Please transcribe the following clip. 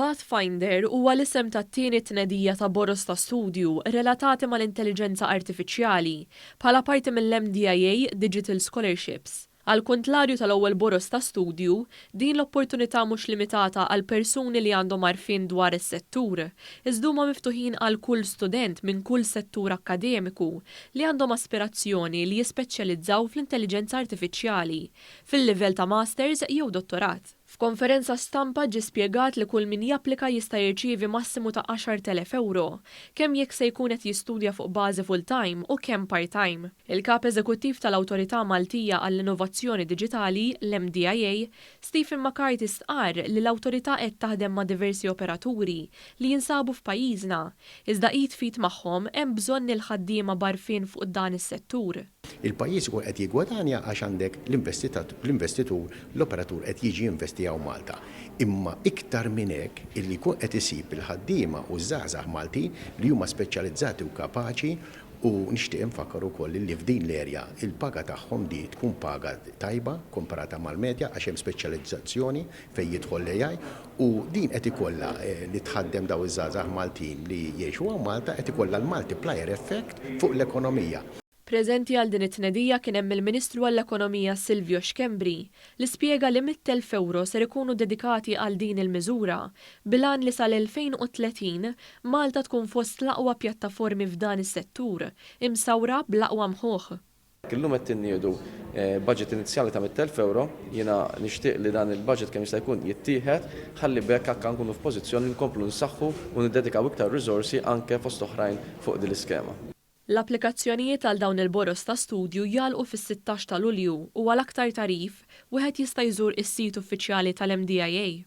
Pathfinder huwa l-isem tat-tieni tnedija ta' boroż ta' studju relatati mal-intelliġenza artifiċjali bħala parti mill-MDIA Digital Scholarships. Għall-kuntrarju tal-ewwel boroż ta' studju, din l-opportunità mhux limitata għal persuni li għandhom għarfien dwar is-settur, iżda huma miftuħin għal kull student minn kull settur akademiku li għandhom aspirazzjoni li jispeċjalizzaw fl-intelliġenza artifiċjali fil-livell ta' masters jew dottorat. F'konferenza stampa ġie spjegat li kull min japplika jista' jirċievi massimu ta' 10,000 euro, kemm jekk se jkun qed jistudja fuq bażi full-time u kemm part-time. Il-kap eżekuttiv tal-Awtorità Maltija għall-Innovazzjoni Diġitali, l-MDIA, Stephen McCarthy stqarr li l-awtorità qed taħdem ma' diversi operaturi li jinsabu f'pajjiżna, iżda id fit magħhom hemm bżonn il-ħaddiema barfien fuq dan is-settur. Il-pajjiż ukoll qed jiggwadanja għax għandek l-investitur, l-operatur qed jiġi investijaw Malta. Imma iktar minn hekk illi jkun qed isib il-ħaddiema u żgħażagħ Maltin li huma speċjalizzati u kapaċi u nixtieq infakkar ukoll li f'din l-erja il-paga tagħhom di tkun paga tajba komparata mal-medja għax hemm speċjalizzazzjoni fejn jidħol l-AI u din qed ikollha li tħaddem daw iż-żgħażagħ Maltin li jgħixu Malta qed ikollha l-multiplier effect fuq l-ekonomija. Preżenti għal din it-tnedija kien hemm il-Ministru għall-Ekonomija Silvio Xkembri li spjega li 100,000 euro ser ikunu dedikati għal din il-miżura bil-għan li sal-2030 Malta tkun fost l-aqwa pjattaformi f'dan is-settur imsawra bl-aqwa mħuħ. Illum qed inniedu budget inizjali ta' 100,000 euro, jiena nixtieq li dan il-budget kemm jista' jkun jittieħed ħalli bekk anke nkunu f'pożizzjoni nkomplu nsaħħu u niddedikaw iktar riżorsi anke fost oħrajn fuq din l-iskema. L-applikazzjonijiet għal dawn il-boroż ta' studju jagħlqu fis-16 ta' Lulju u għal aktar tarif wieħed jista' jżur is-sit uffiċjali tal-MDIA.